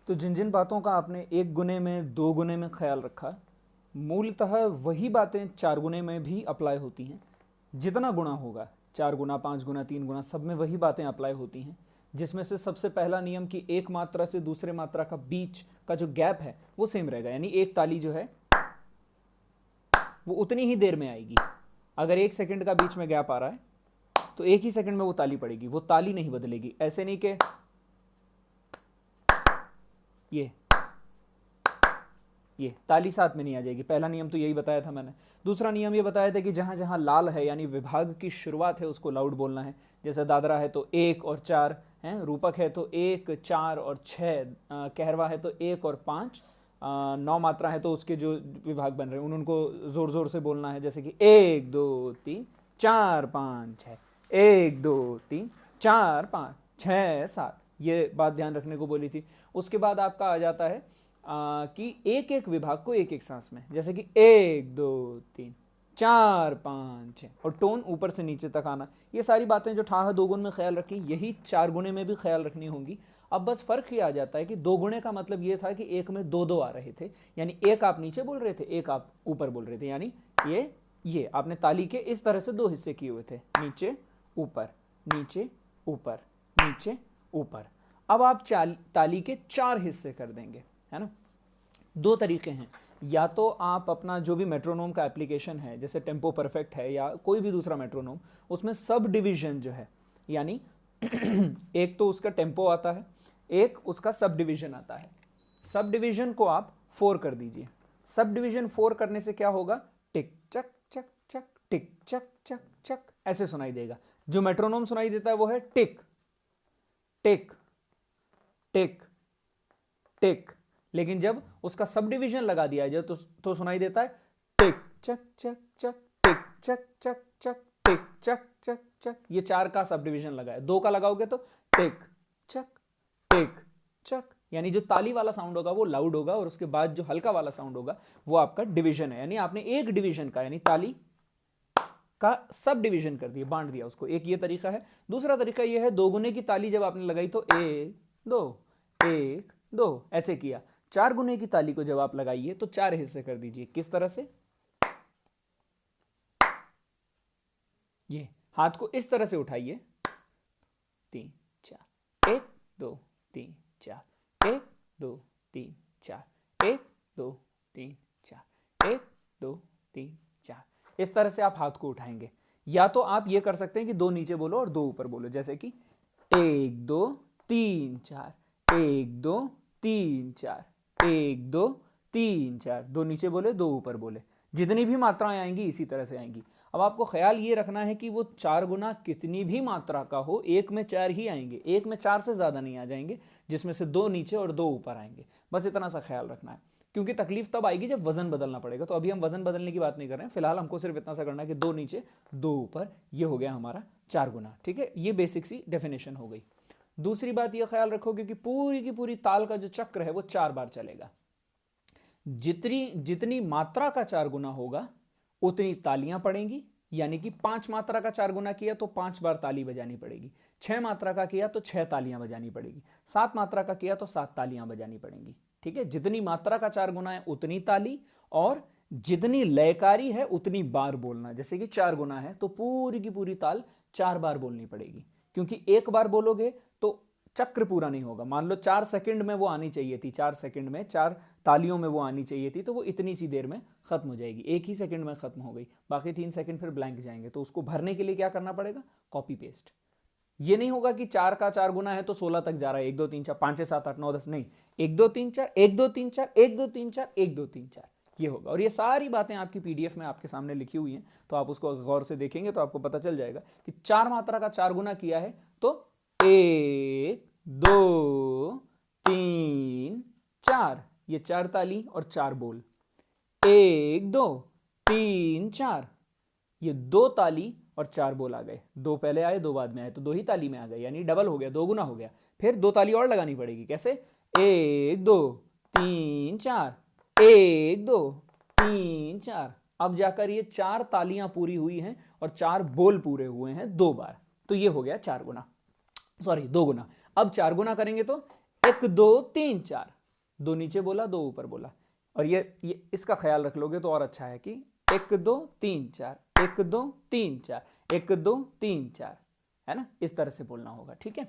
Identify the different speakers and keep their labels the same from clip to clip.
Speaker 1: तो जिन जिन बातों का आपने एक गुने में, दो गुने में ख्याल रखा, मूलतः वही बातें चार गुने में भी अप्लाई होती हैं। जितना गुना होगा, 4 गुना, 5 गुना, 3 गुना, सब में वही बातें अप्लाई होती हैं। जिसमें से सबसे पहला नियम कि एक मात्रा से दूसरे मात्रा का बीच का जो गैप है वो सेम रहेगा, यानी एक ताली जो है वो उतनी ही देर में आएगी। अगर 1 सेकंड का बीच में गैप आ रहा है तो 1 ही सेकंड में वो ताली पड़ेगी, वो ताली नहीं बदलेगी। ऐसे नहीं कि ये ताली साथ में नहीं आ जाएगी। पहला नियम तो यही बताया था मैंने। दूसरा नियम ये बताया था कि जहां जहां लाल है यानी विभाग की शुरुआत है उसको लाउड बोलना है। जैसे दादरा है तो 1 और 4 है, रूपक है तो 1, 4 और 6, कहरवा है तो 1 और 5, 9 मात्रा है तो उसके जो विभाग बन रहे हैं उनको जोर जोर से बोलना है। जैसे कि 1 2 3 4 5 6, 1 2 3 4 5 6 7, ये बात ध्यान रखने को बोली थी। उसके बाद आपका आ जाता है कि एक एक विभाग को एक एक सांस में, जैसे कि 1 2 3 4 5 6, और टोन ऊपर से नीचे तक आना। ये सारी बातें जो ठाह दो गुण में ख्याल रखी, यही चार गुणे में भी ख्याल रखनी होंगी। अब बस फर्क ये आ जाता है कि दो गुणे का मतलब ये था कि एक में दो दो आ रहे थे, यानी एक आप नीचे बोल रहे थे, एक आप ऊपर बोल रहे थे, यानी ये आपने ताली के इस तरह से दो हिस्से किए हुए थे, नीचे ऊपर, नीचे ऊपर, नीचे ऊपर। अब आप ताली के 4 हिस्से कर देंगे, है ना। 2 तरीके हैं, या तो आप अपना जो भी मेट्रोनोम का एप्लीकेशन है, जैसे टेम्पो परफेक्ट है या कोई भी दूसरा मेट्रोनोम, उसमें सब डिवीजन जो है, यानी एक तो उसका टेम्पो आता है, एक उसका सब डिवीजन आता है। सब डिवीजन को आप 4 कर दीजिए। सब डिवीजन 4 करने से क्या होगा, टिक चक चक चक, टिक चक चक चक, ऐसे सुनाई देगा। जो मेट्रोनोम सुनाई देता है वो है टिक टिक टिक टिक, लेकिन जब उसका सब डिवीजन लगा दिया जाए तो सुनाई देता है टिक चक चक चक, टिक चक चक चक, टिक चक चक चक। ये 4 का सब डिवीजन लगा है। 2 का लगाओगे तो टिक चक, यानी जो ताली वाला साउंड होगा वो लाउड होगा, और उसके बाद जो हल्का वाला साउंड होगा वो आपका डिवीजन है। यानी आपने एक डिवीजन का, यानी ताली का सब डिवीजन कर दिया, बांट दिया उसको। एक ये तरीका है। दूसरा तरीका ये है, दो गुने की ताली जब आपने लगाई तो 1 2 1 2 ऐसे किया। 4 गुने की ताली को जब आप लगाइए तो 4 हिस्से कर दीजिए। किस तरह से, ये हाथ को इस तरह से उठाइए, 3 4, 1 2 3 4, 1 2 3 4, 1 2 3 4, 1 2 3 4, इस तरह से आप हाथ को उठाएंगे। या तो आप ये कर सकते हैं कि 2 नीचे बोलो और 2 ऊपर बोलो, जैसे कि 1 2 3 4, 1 2 3 4, 1 2 3 4, 2 नीचे बोले 2 ऊपर बोले। जितनी भी मात्राएं आएंगी इसी तरह से आएंगी। अब आपको ख्याल ये रखना है कि वो 4 गुना कितनी भी मात्रा का हो, एक में 4 ही आएंगे, एक में 4 से ज्यादा नहीं आ जाएंगे, जिसमें से 2 नीचे और 2 ऊपर आएंगे। बस इतना सा ख्याल रखना है, क्योंकि तकलीफ तब आएगी जब वजन बदलना पड़ेगा। तो अभी हम वजन बदलने की बात नहीं कर रहे हैं, फिलहाल हमको सिर्फ इतना सा करना है कि 2 नीचे 2 ऊपर, ये हो गया हमारा 4 गुना। ठीक है, ये बेसिक सी डेफिनेशन हो गई। दूसरी बात यह ख्याल रखोगे कि पूरी की पूरी ताल का जो चक्र है वो 4 बार चलेगा। जितनी मात्रा का 4 गुना होगा उतनी तालियां पड़ेंगी, यानी कि 5 मात्रा का 4 गुना किया तो 5 बार ताली बजानी पड़ेगी, 6 मात्रा का किया तो 6 तालियां बजानी पड़ेगी, 7 मात्रा का किया तो 7 तालियां बजानी पड़ेंगी। ठीक है, जितनी मात्रा का 4 गुना है उतनी ताली, और जितनी लयकारी है उतनी बार बोलना। जैसे कि 4 गुना है तो पूरी की पूरी ताल 4 बार बोलनी पड़ेगी, क्योंकि एक बार बोलोगे तो चक्र पूरा नहीं होगा। मान लो 4 सेकंड में वो आनी चाहिए थी, 4 सेकंड में 4 तालियों में वो आनी चाहिए थी, तो वो इतनी सी देर में खत्म हो जाएगी, एक ही सेकंड में खत्म हो गई, बाकी 3 सेकंड फिर ब्लैंक जाएंगे। तो उसको भरने के लिए क्या करना पड़ेगा, कॉपी पेस्ट। ये नहीं होगा कि 4 का 4 गुना है तो 16 तक जा रहा है, 1 2 3 4 5 6 7 8 9 10, नहीं, 1 2 3 4 1 2 3 4 1 2 3 4 1 2 3 4, ये होगा। और ये सारी बातें आपकी पीडीएफ में आपके सामने लिखी हुई हैं, तो आप उसको गौर से देखेंगे तो आपको पता चल जाएगा कि 4 मात्रा का 4 गुना किया है तो 1 2 3 4, ये 4 ताली और 4 बोल। 1 2 3 4, ये 2 ताली और 4 बोल आ गए। 2 पहले आए 2 बाद में आए तो 2 ही ताली में आ गए, यानी डबल हो गया, 2 गुना हो गया। फिर 2 ताली और लगानी पड़ेगी, कैसे, 1 2 3 4, 1 2 3 4, अब जाकर ये 4 तालियां पूरी हुई हैं और 4 बोल पूरे हुए हैं 2 बार, तो ये हो गया 4 गुना, सॉरी 2 गुना। अब 4 गुना करेंगे तो 1 2 3 4, दो नीचे बोला, दो ऊपर बोला। और ये इसका ख्याल रख लोगे तो और अच्छा है कि 1 2 3 4, 1 2 3 4, 1 2 3 4, है ना, इस तरह से बोलना होगा। ठीक है,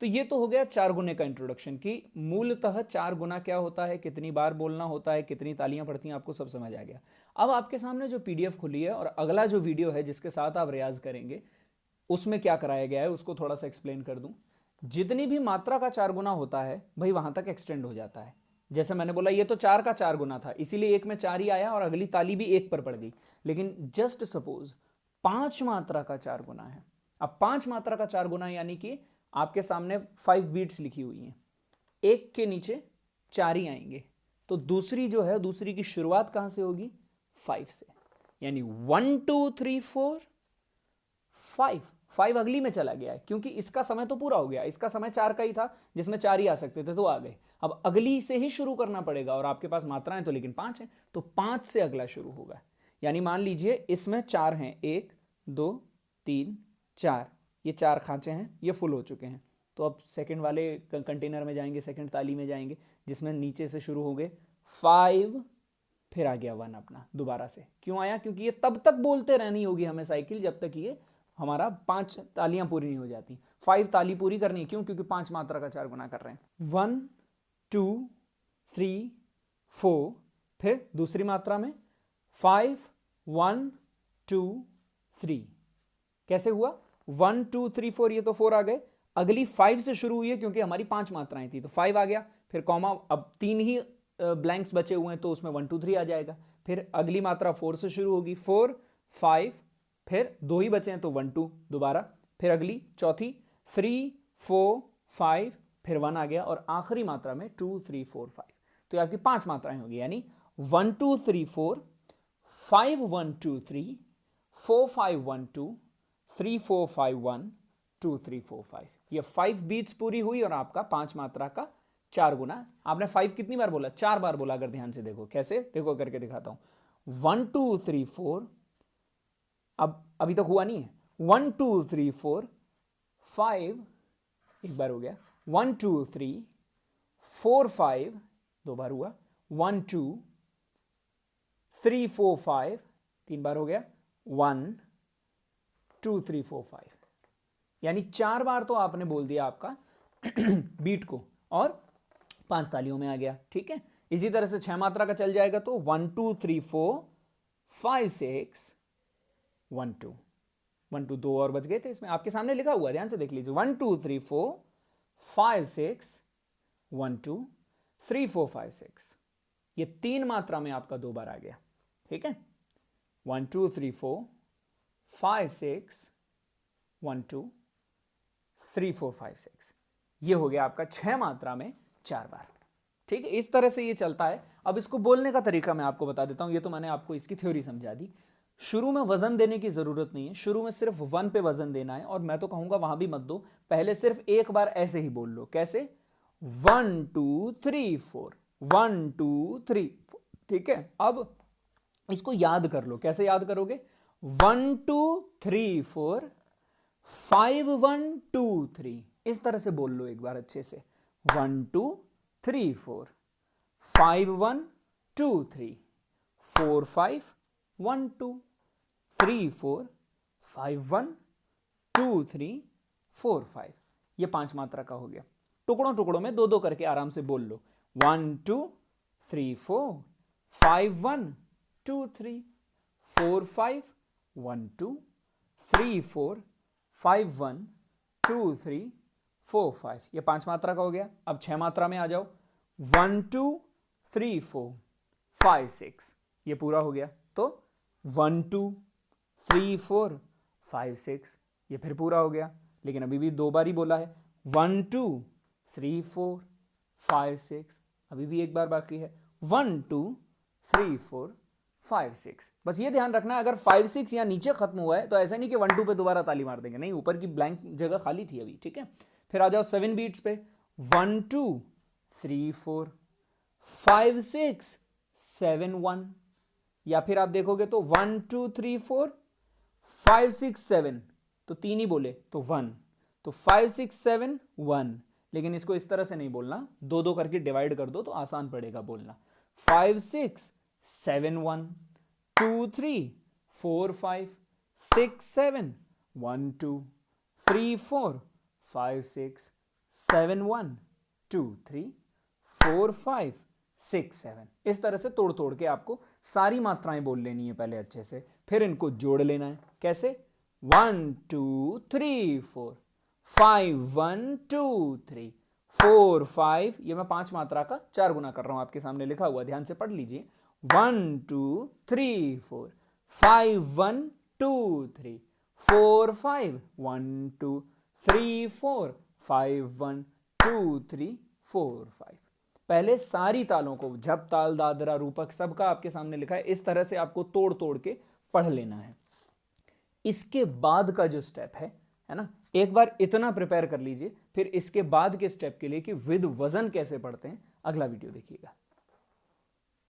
Speaker 1: तो ये तो हो गया 4 गुने का इंट्रोडक्शन कि मूलतः 4 गुना क्या होता है, कितनी बार बोलना होता है, कितनी तालियां पड़ती हैं, आपको सब समझ आ गया। अब आपके सामने जो पीडीएफ खुली है और अगला जो वीडियो है जिसके साथ आप रियाज करेंगे, उसमें क्या कराया गया है उसको थोड़ा सा एक्सप्लेन कर दूं। जितनी भी मात्रा का 4 गुना होता है भाई वहां तक एक्सटेंड हो जाता है। जैसे मैंने बोला ये तो 4 का 4 गुना था, इसीलिए एक में 4 ही आया और अगली ताली भी 1 पर पड़ गई। लेकिन जस्ट सपोज 5 मात्रा का 4 गुना है। अब 5 मात्रा का 4 गुना यानी कि आपके सामने 5 बीट्स लिखी हुई हैं, एक के नीचे 4 ही आएंगे, तो दूसरी जो है, दूसरी की शुरुआत कहां से होगी, 5 से। यानी 1 2 3 4 5, 5 अगली में चला गया है क्योंकि इसका समय तो पूरा हो गया, इसका समय 4 का ही था जिसमें 4 ही आ सकते थे तो आ गए। अब अगली से ही शुरू करना पड़ेगा और आपके पास मात्राएं तो लेकिन 5 हैं, तो 5 से अगला शुरू होगा। यानी मान लीजिए इसमें 4 हैं, 1 2 3 4, ये 4 खांचे हैं, ये फुल हो चुके हैं। तो अब सेकंड वाले कंटेनर में जाएंगे, सेकंड ताली में जाएंगे जिसमें नीचे से शुरू हो गए 5, फिर आ गया 1 अपना दोबारा से। क्यों आया, क्योंकि ये तब तक बोलते रहनी होगी हमें साइकिल जब तक ये हमारा 5 तालियां पूरी नहीं हो जाती। 5 ताली पूरी करनी, क्यों, क्योंकि 5 मात्रा का 4 गुना कर रहे हैं। 1 2 3 4, फिर दूसरी मात्रा में 5 1 2 3। कैसे हुआ, 1 2 3 4, ये तो 4 आ गए, अगली 5 से शुरू हुई है क्योंकि हमारी 5 मात्राएं थी तो 5 आ गया, फिर कॉमा, अब 3 ही ब्लैंक्स बचे हुए हैं तो उसमें 1 2 3 आ जाएगा। फिर अगली मात्रा 4 से शुरू होगी, 4 5, फिर 2 ही बचे हैं तो 1 2 दोबारा, फिर अगली चौथी 3 4 5, फिर 1 आ गया, और आखिरी मात्रा में 2 3 4 5। तो ये आपकी 5 मात्राएं होगी, यानी 1 2 3 4, 5 1 2 3, 4 5 1 2, 3 4 5 1, 2 3 4 5। ये 5 बीट्स पूरी हुई और आपका 5 मात्रा का 4 गुना। आपने 5 कितनी बार बोला, 4 बार बोला। अगर ध्यान से देखो, कैसे, देखो करके दिखाता हूं। 1 2 3 4, अब अभी तक हुआ नहीं है, 1 2 3 4 5, एक बार हो गया, 1 2 3 4 5, 2 बार हुआ, 1 2 3 4 5, 3 बार हो गया, 1 2 3 4 5। यानी 4 बार तो आपने बोल दिया आपका बीट को और 5 तालियों में आ गया। ठीक है, इसी तरह से 6 मात्रा का चल जाएगा तो 1 2 3 4 5 6 1 2 1 2, 2 और बच गए थे इसमें, आपके सामने लिखा हुआ, ध्यान से देख लीजिए। 1 2 3 4 5 6 1 2 3 4 5 6, ये 3 मात्रा में आपका 2 बार आ गया। ठीक है, 1 2 3 4 5 6 1 2 3 4 5 6, ये हो गया आपका 6 मात्रा में 4 बार। ठीक है, इस तरह से ये चलता है। अब इसको बोलने का तरीका मैं आपको बता देता हूं, ये तो मैंने आपको इसकी थ्योरी समझा दी। शुरू में वजन देने की जरूरत नहीं है, शुरू में सिर्फ 1 पे वजन देना है, और मैं तो कहूंगा वहां भी मत दो, पहले सिर्फ एक बार ऐसे ही बोल लो। कैसे, 1 2 3 4, 1 2 3 4। ठीक है, अब इसको याद कर लो। कैसे याद करोगे, 1 2 3 4 5 1 2 3, इस तरह से बोल लो एक बार अच्छे से। 1 2 3 4 5 1 2 3 4 5 1 2 3 4 5 1 2 3 4 5, ये 5 मात्रा का हो गया। टुकड़ों टुकड़ों में 2 2 करके आराम से बोल लो। 1 2 3 4 5 1 2 3 4 5 1 2 3 4 5 1 2 3 4 5, ये 5 मात्रा का हो गया। अब 6 मात्रा में आ जाओ। 1 2 3 4 5 6, ये पूरा हो गया। तो 1 2 3 4 5 6, ये फिर पूरा हो गया, लेकिन अभी भी 2 बार ही बोला है। 1 2 3 4 5 6, अभी भी एक बार बाकी है। 1 2 3 4 5 6, बस ये ध्यान रखना, अगर 5 6 या नीचे खत्म हुआ है तो ऐसा नहीं कि 1 2 पे दोबारा ताली मार देंगे, नहीं, ऊपर की ब्लैंक जगह खाली थी अभी। ठीक है, फिर आ जाओ 7 बीट्स पे। 1 2 3 4 5 6 7 1, या फिर आप देखोगे तो 1 2 3 4 5 6 7, तो 3 ही बोले तो 1, तो 5 6 7 1, लेकिन इसको इस तरह से नहीं बोलना, दो दो करके डिवाइड कर दो तो आसान पड़ेगा बोलना। 5 6 7 1 2 3 4 5 6 7 1 2 3 4 5 6 7 1 2 3 4 5 6 7। इस तरह से तोड़ तोड़ के आपको सारी मात्राएं बोल लेनी है पहले अच्छे से, फिर इनको जोड़ लेना है। कैसे? 1 2 3 4 5 1 2 3 4 5, ये मैं 5 मात्रा का 4 गुना कर रहा हूं, आपके सामने लिखा हुआ, ध्यान से पढ़ लीजिए। 1 2 3 4 5 1 2 3 4 5 1 2 3 4 5 1 2 3 4 5। पहले सारी तालों को, झप ताल दादरा रूपक सबका आपके सामने लिखा है, इस तरह से आपको तोड़ तोड़ के पढ़ लेना है। इसके बाद का जो स्टेप है ना, एक बार इतना प्रिपेयर कर लीजिए, फिर इसके बाद के स्टेप के लिए कि विद वजन कैसे पढ़ते हैं अगला वीडियो देखिएगा।